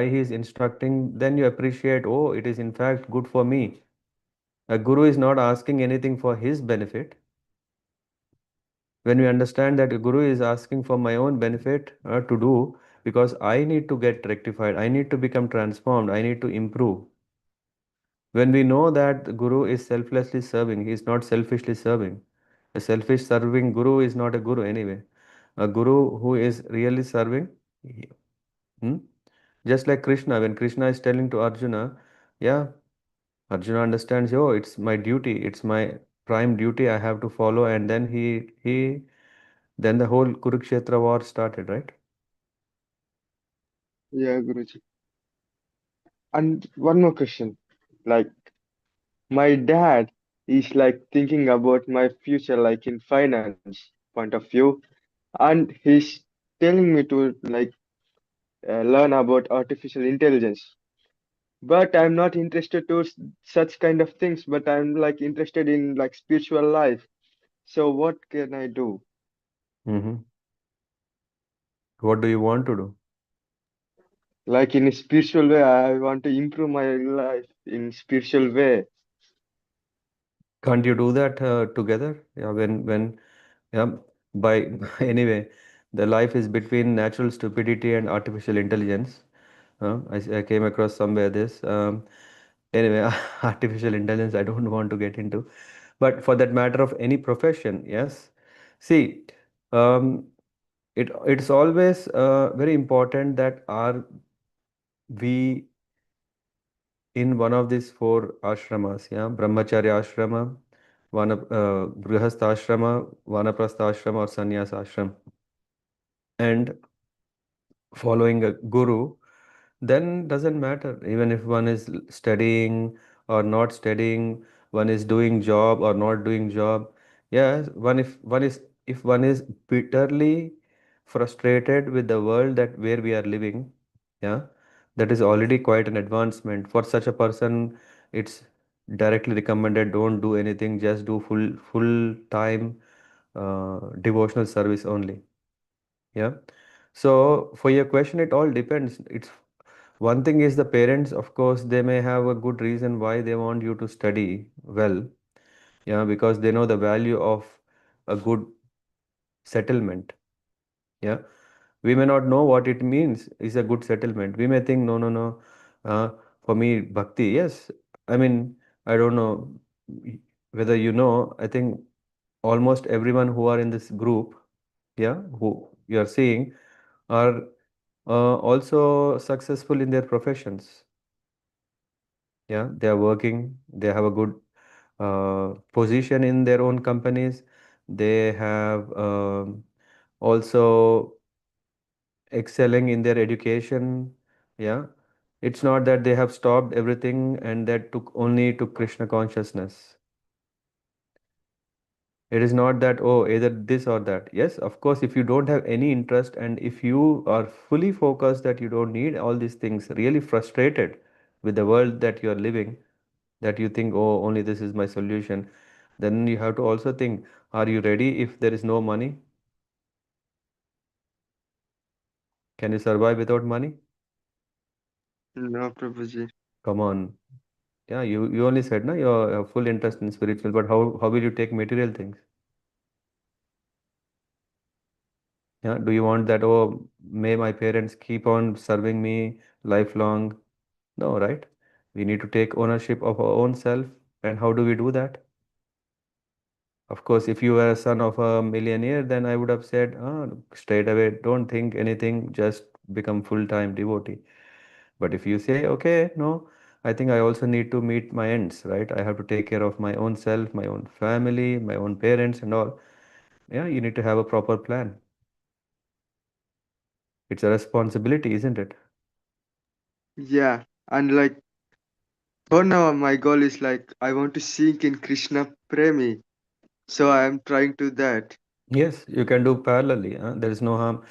he is instructing, then you appreciate, oh, it is in fact good for me. A guru is not asking anything for his benefit. When we understand that a guru is asking for my own benefit to do, because I need to get rectified, I need to become transformed, I need to improve. When we know that the guru is selflessly serving, he is not selfishly serving. A selfish serving guru is not a guru anyway. A guru who is really serving, he- hmm? Just like Krishna, when Krishna is telling to Arjuna, yeah, Arjuna understands, oh, it's my duty, it's my prime duty, I have to follow, and then then the whole Kurukshetra war started, right? Yeah, Guruji. And one more question. Like my dad is like thinking about my future, like in finance point of view, and he's telling me to like learn about artificial intelligence. But I'm not interested to such kind of things. But I'm like interested in like spiritual life. So what can I do? Mm-hmm. What do you want to do? Like in a spiritual way, I want to improve my life in spiritual way. Can't you do that together? Yeah, yeah, by anyway, the life is between natural stupidity and artificial intelligence. I came across somewhere this. Anyway, artificial intelligence, I don't want to get into. But for that matter of any profession, yes. See, um, it's always very important that are we in one of these four ashramas, yeah, Brahmacharya ashrama, Grihastha ashrama, Vanaprastha ashrama, or Sannyas ashram, and following a guru, then doesn't matter even if one is studying or not studying, one is doing job or not doing job. Yes, if one is bitterly frustrated with the world that where we are living, yeah, that is already quite an advancement. For such a person, it's directly recommended, don't do anything, just do full time devotional service only. Yeah. So for your question, it all depends. It's one thing is the parents, of course, they may have a good reason why they want you to study well, yeah, because they know the value of a good settlement. Yeah, we may not know what it means is a good settlement. We may think, no, no, no. Uh, for me, bhakti, yes. I mean, I don't know whether you know. I think almost everyone who are in this group, yeah, who you are seeing, are also successful in their professions. Yeah, they are working. They have a good position in their own companies. They have also excelling in their education. Yeah, it's not that they have stopped everything and that took only to Krishna consciousness. It is not that, oh, either this or that. Yes, of course, if you don't have any interest and if you are fully focused that you don't need all these things, really frustrated with the world that you are living, that you think, oh, only this is my solution, then you have to also think, are you ready if there is no money? Can you survive without money? No, Prabhuji. Come on. Yeah, you only said, no, you have full interest in spiritual, but how will you take material things? Yeah, do you want that, oh, may my parents keep on serving me lifelong? No, right? We need to take ownership of our own self. And how do we do that? Of course, if you were a son of a millionaire, then I would have said, straight away, don't think anything, just become full-time devotee. But if you say, okay, no, I think I also need to meet my ends, right? I have to take care of my own self, my own family, my own parents, and all. Yeah, you need to have a proper plan. It's a responsibility, isn't it? Yeah, and like for now, my goal is like I want to sink in Krishna Premi, so I am trying to that. Yes, you can do parallelly. There is no harm.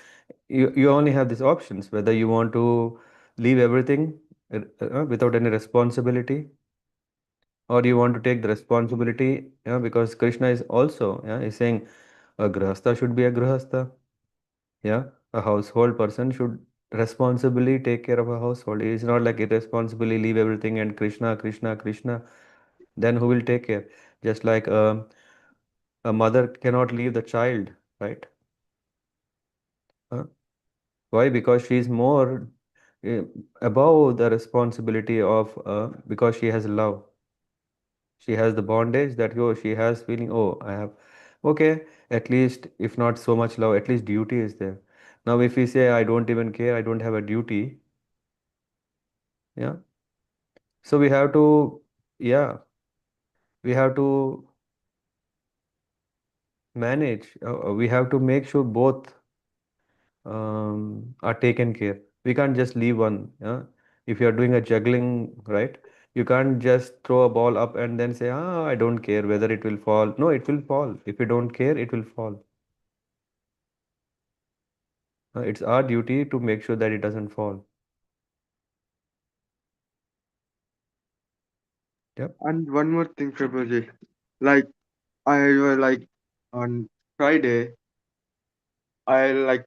You only have these options whether you want to leave everything without any responsibility, or you want to take the responsibility. Because Krishna is also, yeah, he's saying a grihastha should be a grihastha. Yeah, a household person should responsibly take care of a household. It's not like irresponsibly leave everything and Krishna, Krishna, Krishna. Then who will take care? Just like a mother cannot leave the child, right? Uh, why? Because she is more uh, above the responsibility of because she has love. She has the bondage that, oh, she has feeling, oh, I have, okay, at least if not so much love, at least duty is there. Now, if we say, I don't even care, I don't have a duty, yeah. So we have to, yeah, we have to manage, we have to make sure both are taken care. We can't just leave one. Yeah? If you are doing a juggling, right? You can't just throw a ball up and then say, I don't care whether it will fall. No, it will fall. If you don't care, it will fall. It's our duty to make sure that it doesn't fall. Yep. And one more thing, Prabhuji, like I were like on Friday, I like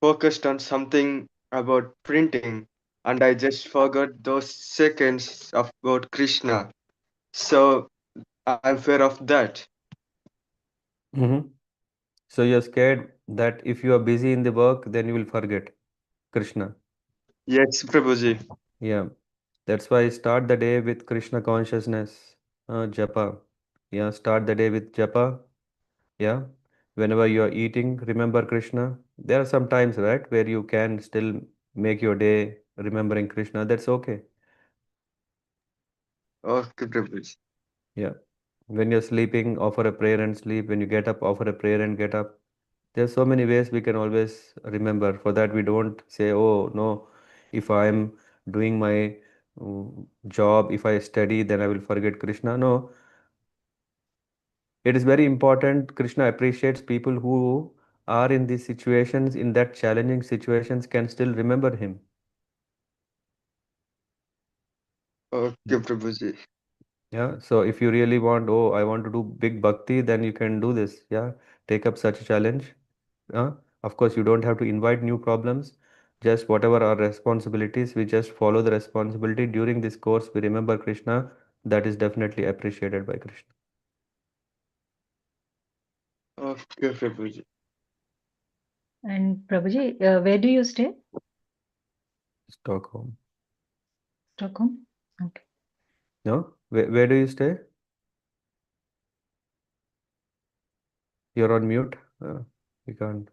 focused on something about printing, and I just forgot those seconds about Krishna. So I'm fair of that. hmm So you're scared that if you are busy in the work, then you will forget Krishna. Yes, Prabhuji. Yeah. That's why start the day with Krishna consciousness, japa. Yeah, start the day with japa. Yeah, whenever you are eating, remember Krishna. There are some times, right, where you can still make your day remembering Krishna. That's okay. Okay, Prabhuji. Yeah. When you're sleeping, offer a prayer and sleep. When you get up, offer a prayer and get up. There's so many ways we can always remember. For that, we don't say, oh, no, if I'm doing my job, if I study, then I will forget Krishna. No, it is very important. Krishna appreciates people who are in these situations, in that challenging situations, can still remember him. Okay, Prabhuji. Yeah. So if you really want, oh, I want to do big bhakti, then you can do this. Yeah. Take up such a challenge. Of course, you don't have to invite new problems. Just whatever our responsibilities, we just follow the responsibility during this course. We remember Krishna. That is definitely appreciated by Krishna. Okay, Prabhuji. And Prabhuji, where do you stay? Stockholm. Stockholm? Okay. No? Where do you stay? You're on mute. We can't.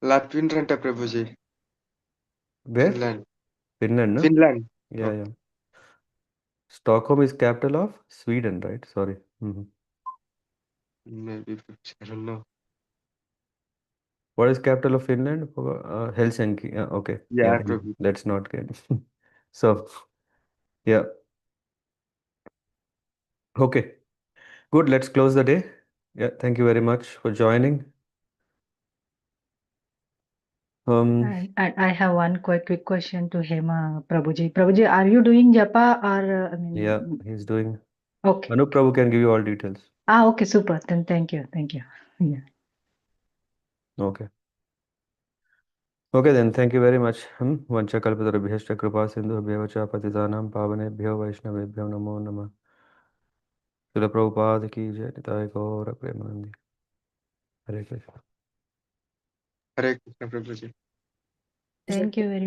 Latvindranta, Prabhuji. Where? Finland. Finland, no? Finland. Yeah, Okay. yeah. Stockholm is capital of Sweden, right? Sorry. Maybe Prabhuji, I don't know. What is capital of Finland? Helsinki. Yeah, okay. Yeah, Yeah, yeah. Prabhuji. Let's not get. So, yeah. Okay. Good. Let's close the day. Yeah. Thank you very much for joining. And I have one quite quick question to Hema Prabhuji. Prabhuji, are you doing japa or I Yeah, mean, he's doing. okay. Anup Prabhu can give you all details. Okay, super. Then thank you. Thank you. Yeah. Okay. Okay, then thank you very much. Vanchakalpatarabhyascha kripa sindhubhyo cha patitanam pavanebhyo vaishnavebhyo namo namah. Srila Prabhupada ki jai. Nitai Gaura Premanandi. Hare Krishna. Hare Krishna, Prabhuji. Thank you very